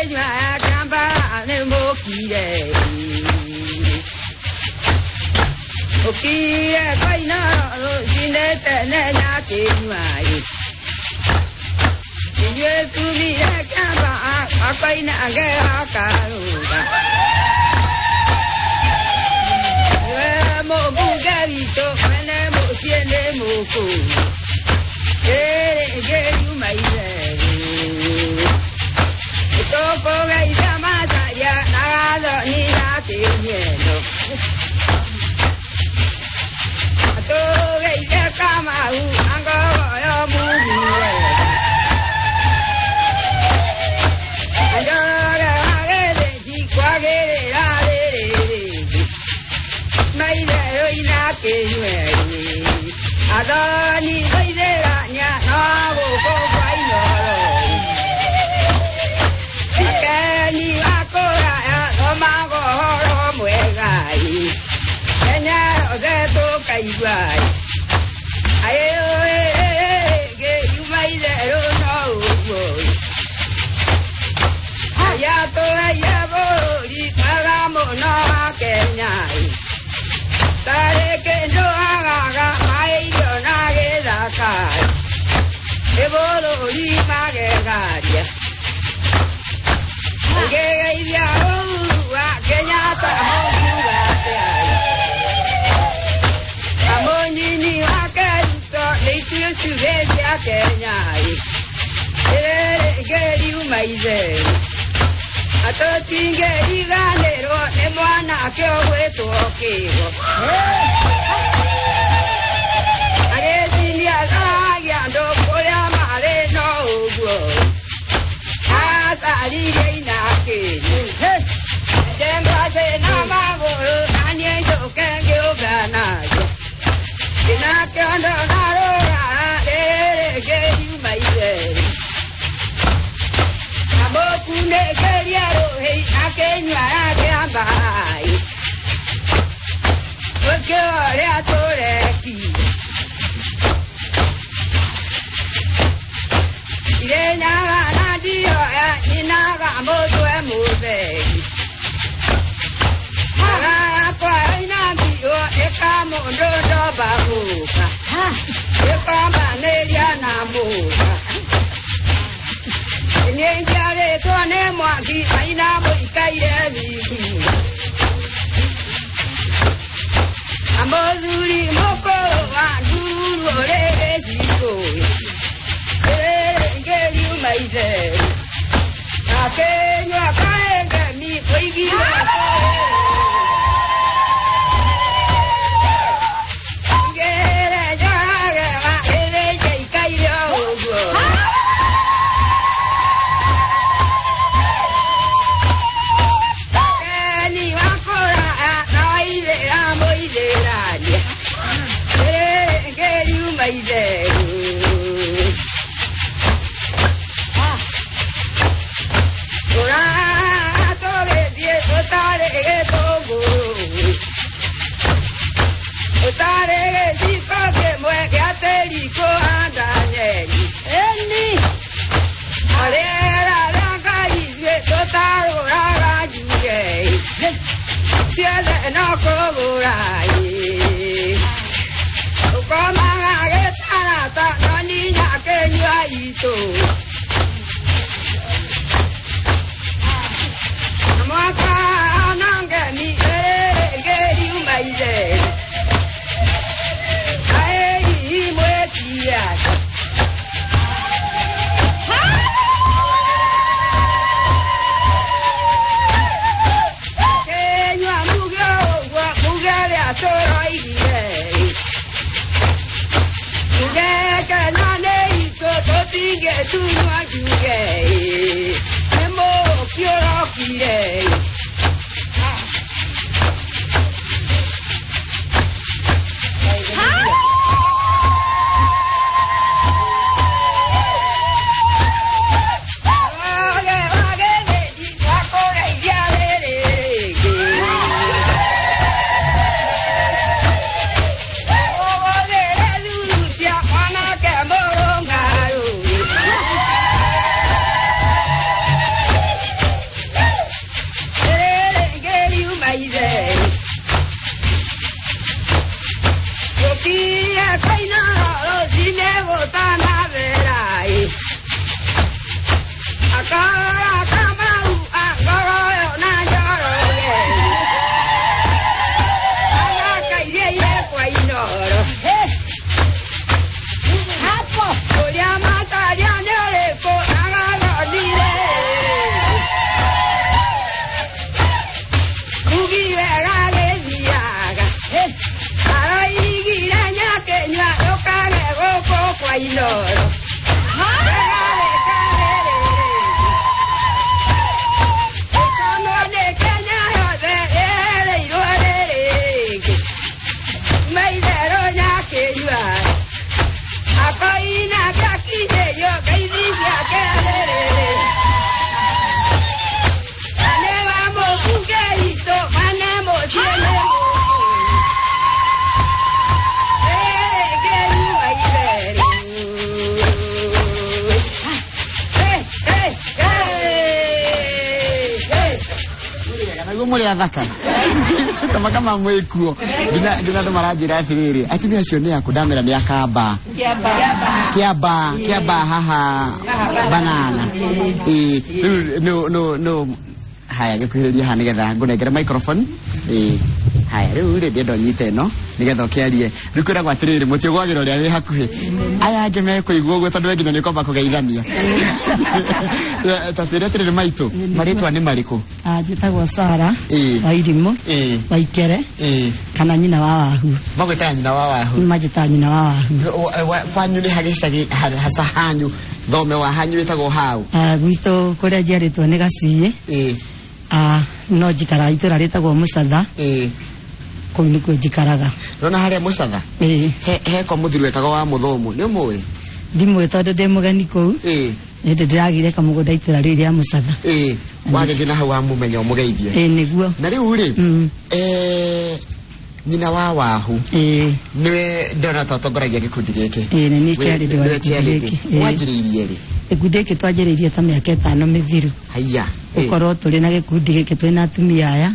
nywa kamba ne mokire Okie kaina ro sinete ne na ke nywa Ye tu mi kamba akaina ge akaruga Mo bugarito mene mo siene mo ko Ge you mai Toko gai samasa ya nagado ni la tiñendo Ato gai ya kamau ango yo mugire Andora agere ji kwagere la de Mai de hoy na que nueri Adoni hoy de la nya no go ko kwai no Ni akora ya mago horo muegai Enya de to kai bai Ayo ge you mai de ro no Aya to ya bo ri para mo no kenyai Tare ke no aga mai yo na ge da kai E bolo ri ma ge ga dia Que ya que ya ta moga Amoni ni akento le tu de ya que ya que you mai de Ato tinge diganero ne mwana que o to que Are si ya ya do por amare no go Asali reina que Demba se nama goro anye yo que yo gana Ina que ando naro que you mai de Amo kune que diaro hey aqueña que ambai Porque ore a tore aquí Irena gana dio inaga moto e move Apa ina dio e kamo ndo babuka E kama nelia na muka Nenjare to ne mwaki aina mo ikaire ni Amozuri moko wa duru ore esiko Get you made it. I can't get me waking up. Get a jog, Get you made it. Otare si coge mueve a terico andanieri Eni Arera ranca y totaro raga yuge Siele no coburai Como agetana no niña que yo ahí tú Amaka nanga ni geri umaide Tu no ayude, me mo quiero quiere. Koinoro. Muli athaka kama mwekuo gina ndo marajira atiriri atimia acio ni akudamira ni akamba kiaba haha banana no haya ngikuhiriria ha nigetha ngunengera microphone haya riu ndo nyite no nigetha kiarie rikwira gwa atiriri mutio gwagiro ria wi hakuhi aya ngeme kuigwo gwe tondu nginya ni komba kugeithania tatire atiriri maitu maritwa ni mariku njitagwo Sara wa Irimo wa Ikere kana nyina wa Wahu bagwita nyina wa Wahu majita nyina wa Wahu kwanyu ni hagicagi hasa hanyu thome wa hanyu witagwo hau gwito kuria njiaritwo ni Gaciĩ no njikara itũra ritagwo Mũcatha kũu nĩkuo njikaraga nona haria Mũcatha heko mũthiru wetagwo wa Mũthomu nĩ ũmũĩ ndimũĩ tondũ ndĩ mũgeni kũu nĩndĩ ndĩragire kamũgũnda itũra rĩu rĩa Mũcatha wagĩthiĩ na hau wa mũmenya ũmũgeithie nĩguo na rĩu rĩ nyina wa Wahu niwe ndona totongoragia gĩkundi gĩkĩ nĩ niĩ chairĩndĩ wa gĩkundi gĩkĩ wanjĩrĩirie rĩ gĩkundi gĩkĩ twanjĩrĩirie ta mĩaka 5 mĩthiru haiya gũkorwo tũrĩ na gĩkundi gĩkĩ twĩ na atumia aya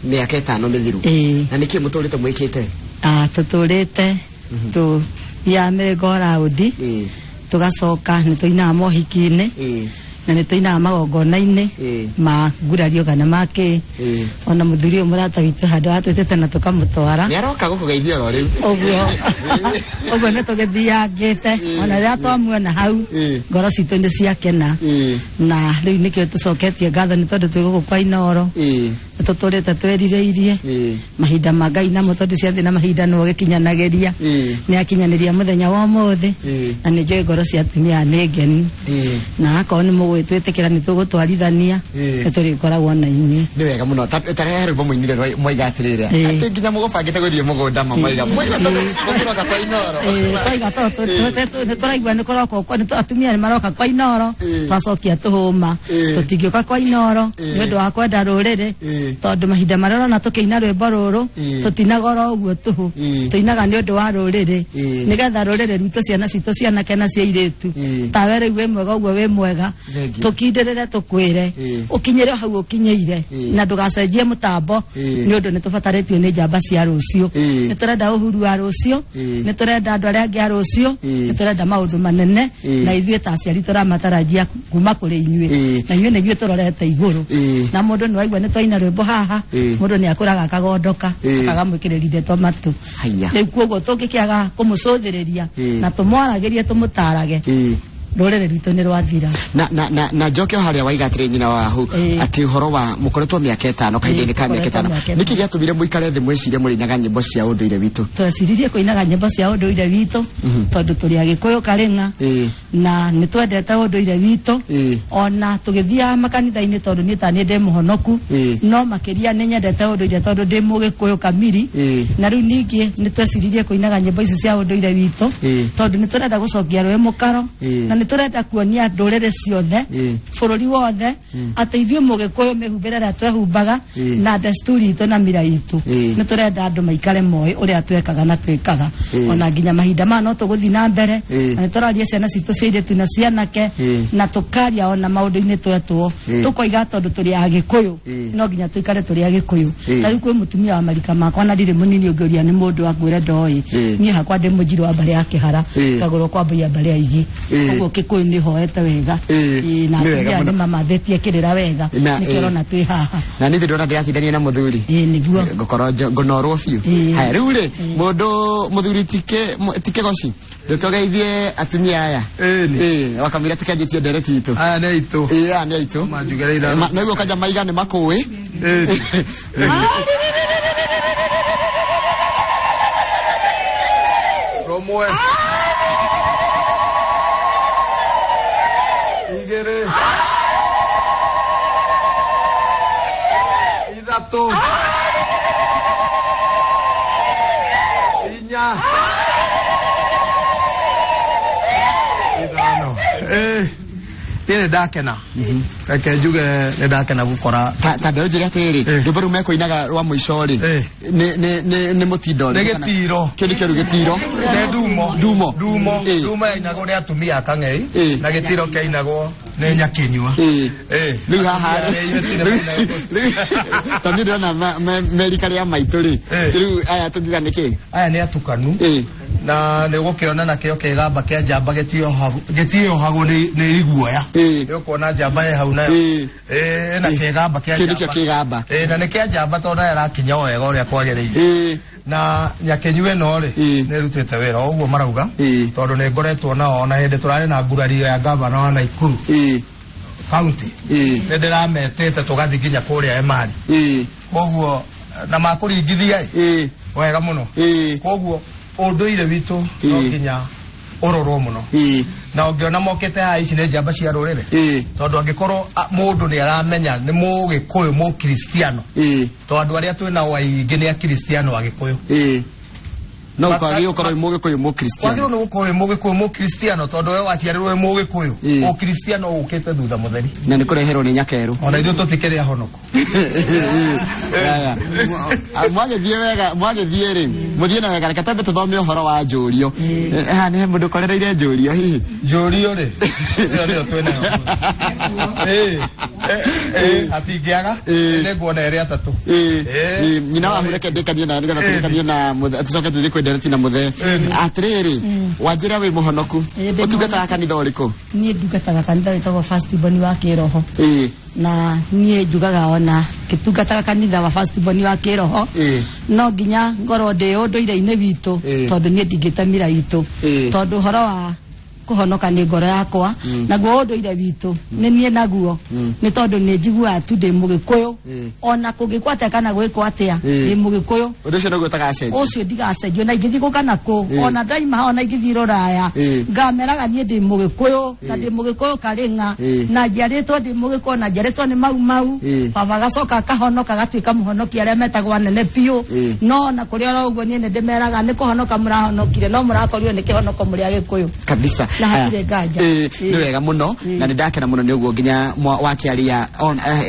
mĩaka 5 mĩthiru na nĩkĩ mũtũrĩte mwĩkĩte tũtũrĩte ya mĩrengo raundi tugacoka nĩ tũinaga mohiki-inĩ na nĩ tũinaga magongona-inĩ ma ngurario kana make ona mũthuri ũyũ mũrata witũ handũ hatwĩtĩte na tũkamũtwara nĩ aroka gũkũgeithia oro rĩu ũguo nĩ tũgĩthiangĩte ona rĩrĩa twamuona hau ngoro citũ nĩ ciakena na rĩu nĩkĩo tũcoketie ngatho nĩ tondũ twĩ gũkũ kwa Inoro tũtũrĩte twerirĩirie mahinda ma Ngai namo tondũ ciathĩ na mahinda no gĩkinyanagĩria nĩ akinyanĩria mũthenya wa ũmũthĩ na nĩ njũĩ ngoro cia atumia nĩ ngeni na akorwo nĩ mũgwĩtwĩtĩkĩra nĩ tũgũtwarithania nĩ tũrĩkoragwo na inyuĩ nĩ wega mũno tarehe rwĩmbo mũinire mwaiga atĩrĩrĩ atĩ nginya mũgũbangĩte gũthiĩ mũgũnda mwaiga tũroka kwa Inoro twaiga nĩ tũraigua nĩ kũroka atumia nĩ maroka kwa Inoro twacokia tũhũma tũtingĩũka kwa Inoro nĩ ũndũ wa kwenda rũrĩrĩ tondũ mahinda marĩa ũrona tũkĩina rwĩmbo rũrũ tũtinagora ũguo tũhũ tũinaga nĩ ũndũ wa rũrĩrĩ nĩgetha rũrĩrĩ rwitũ ciana citũ cianake na cia airĩtu tawe rĩu wĩ mwega ũguo wĩ mwega tũkindĩrĩre tũkwĩre ũkinyĩre hau ũkinyĩire na ndũgacenjie mũtambo nĩ ũndũ nĩ tũbatarĩtio nĩ njamba cia rũciũ nĩ tũrenda ũhuru wa rũciũ nĩ tũrenda andũ arĩa angĩ a rũciũ nĩ tũrenda maũndũ manene na ithuĩ ta aciari tũramatarajia kuma kũrĩ inyuĩ na inyuĩ nĩ ithuĩ tũrorete igũrũ na mũndũ nĩ waigua nĩ twaina rwĩmbo haha mũndũ nĩ akũraga akagondoka akamwĩkĩrĩria ndeto matũ rĩu kuoguo tũngĩkĩaga kũmũcũthĩrĩria na tũmwaragĩrie tũmũtarage rũrĩrĩ rwitũ nĩ rwathira na njoke harĩa waiga atĩrĩ nyina Wahu atĩ ũhoro wa mũkoretwo mĩaka 5 kahinda-inĩ ka mĩaka 5 nĩkĩ gĩatũmire mũikare thĩ mwĩcirie mũrĩinaga nyĩmbo cia ũndũire witũ tweciririe kũinaga nyĩmbo cia ũndũire witũ tondũ tũrĩ Agĩkũyũ Karĩng'a na nĩ twendete ũndũire witũ ona tũgĩthiaga makanitha-inĩ tondũ niĩ ta niĩ ndĩ mũhonoku no makĩria nĩ nyendete ũndũire tondũ ndĩ Mũgĩkũyũ kamiri na rĩu ningĩ nĩ tweciririe kũinaga nyĩmbo ici cia ũndũire witũ tondũ nĩ tũrenda gũcokia rũĩ mũkaro na nĩ tũrenda kuonia ndũrĩrĩ ciothe bũrũri wothe atĩ ithuĩ Mũgĩkũyũ mĩhumbĩre ĩrĩa twehumbaga na desturi itũ na mira itũ nĩ tũrenda andũ maikare moĩ ũrĩa twekaga na twĩkaga ona nginya mahinda ma no tũgũthiĩ na mbere na nĩ tũraria ciana citũ cia airĩtu na cianake na tũkaria ona maũndũ-inĩ twetwo tũkoiga tondũ tũrĩ Agĩkũyũ no nginya tũikare tũrĩ Agĩkũyũ na rĩu kwĩ mũtumia wa marika makwa na ndirĩ mũnini ũngĩũria nĩ mũndũ wa ngwĩre ndoĩ niĩ hakwa ndĩ Mũnjiru wa mbarĩ ya Kĩhara kagũrũ kwa mbũia mbarĩ ya Igi ũguo Gĩkũyũ nĩ hoete wega na atumia nĩ mamathĩtie kĩrĩra wega nĩkĩo ũrona twĩ haha na niĩ ndĩrona ndĩratindania na mũthuri nĩguo ngũkorwo ngũnorwo biũ haya rĩu rĩ mũndũ mũthuri tikĩgoci ndũtũgeithie atumia aya wakamira tũkĩanjĩtie ndereti itũ aya nĩ aitũ aya nĩ aitũ na iguo kanja maiga nĩ makũĩ Imwe. Igere. Idatu. Inya. Idano. Tiene dakena. Reke njuge nĩ ndakena gũkora ta mbeũ njĩra atĩrĩ rwĩmbo rũu mekũinaga rwa mũico rĩ nĩ mũtindo nĩ gĩtiro kĩndũ kĩerũ gĩtiro nĩ ndumo yainagwo nĩ atumia a Kang'ei na gĩtiro kĩainagwo nĩ Nyakinyua rĩu haha tondũ nĩ ndĩrona merika rĩa maitũ rĩ rĩu aya tũngiuga nĩkĩ aya nĩ atukanu na nĩ gũkĩona nakĩo kĩgamba kĩa njamba gĩtiohagwo nĩ iguoya nĩ ũkuona njamba he hau nayo na kĩgamba kĩa njamba na nĩ kĩa njamba tondũ nayo arakinya wega ũrĩa kwagĩrĩire na Nyakinyua ĩno rĩ nĩ ĩrutĩte wĩra ũguo marauga tondũ nĩ ngoretwo nao na hĩndĩ tũrarĩ na ngurario ya gavana wa Naikuru kaunti nĩ ndĩrametĩte tũgathiĩ nginya kũrĩa Emali koguo na makũringithia wega mũno koguo ũndũire witũ no nginya ũrorwo mũno na ũngĩona mokĩte haha ici nĩ njamba cia rũrĩrĩ tondũ angĩkorwo mũndũ nĩ aramenya nĩ mũgĩkũyũ mũkristiano tondũ andũ arĩa twĩ nao aingĩ nĩ akristiano agĩkũyũ no kwagĩrĩirwo gũkorwo wĩ mũgĩkũyũ mũkristiano kwagĩrĩirwo nĩ gũkorwo wĩ mũgĩkũyũ mũkristiano tondũ we waciarĩrwo wĩ mũgĩkũyũ ũkristiano ũkĩte thutha mũtheri na nĩ kũreherwo nĩ nyakerũ ona ithuĩ tũtikĩrĩ ahonoko mwagĩthiĩ rĩ mũthiĩ na wega reke tambe tũthome ũhoro wa njũrio haha nĩ he mũndũ ũkorereire njũrio hihi njũrio rĩ ĩyo nĩyo twĩ nayo hatingĩaga nĩ nguona ĩrĩ atatũ nyina wahu reke ndĩkanie na nĩgetha tũrĩkanie na tũcoke tũthiĩ kwĩ ndereti na mũthee atĩrĩrĩ wanjĩra wĩ mũhonoku ũtungataga kanitha ũrĩkũ niĩ ndungataga kanitha wĩtagwo First Born wa Kĩroho na niĩ njugaga ona ngĩtungataga kanitha wa First Born wa Kĩroho no nginya ngorwo ndĩ ũndũire-inĩ witũ tondũ niĩ ndingĩtemira itũ tondũ ũhoro wa kũhonoka nĩ ngoro yakwa naguo ũndũire witũ nĩ niĩ naguo nĩ tondũ nĩ njiguaga tu ndĩ mũgĩkũyũ ona kũngĩkwo atĩa kana gwĩkwo atĩa ndĩ mũgĩkũyũ ũndũ ũcio nĩguo ũtagacenjia ũcio ndigacenjio na ingĩthiĩ gũka nakũ ona ndaima ona ingĩthiĩ rũraya ngameraga niĩ ndĩ mũgĩkũyũ na ndĩ mũgĩkũyũ Karĩng'a na njiarĩtwo ndĩ mũgĩkũyũ na njiarĩtwo nĩ mau baba gacoka akahonoka gatuĩka mũhonokia arĩa metagwo anene biũ no na kũrĩ oro ũguo niĩ nĩ ndĩmeraga nĩ kũhonoka mũrahonokire no mũrakorirwo nĩ kĩhonoko mũrĩ agĩkũyũ kabisa na hatirĩ nganja nĩ wega mũno na nĩ ndakena mũno nĩ ũguo nginya wakĩaria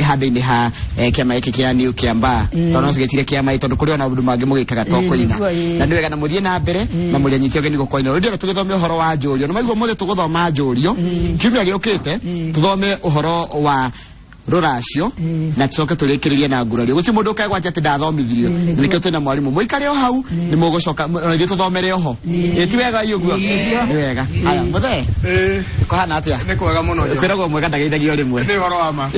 handũ-inĩ ha kĩama gĩkĩ kĩa New Kiambaa tondũ no cigĩtire kĩama tondũ kũrĩ ona maũndũ mangĩ mũgĩkaga to kũina na nĩ wega na mũthiĩ na mbere na mũrĩ anyiti ũgeni gũkoina rĩu tũgĩthome ũhoro wa njũrio na maigua mũthĩ tũgũthoma njũrio kiumia gĩũkĩte tũthome ũhoro wa rũracio na tũcoke tũrĩkĩrĩrie na ngurario gũtirĩ mũndũ ũkaigwatĩ atĩ ndathomithirio nĩkĩo twĩna mwarimũ mũikare o hau nĩ mũgũcoka ithuĩ tũthomere oho ti wega ũguo nĩ wega haya mũthee kũhana atĩa nĩ kwega mũno kwĩragwo mwega ndagĩithagio rĩmwe nĩ ũhoro wa ma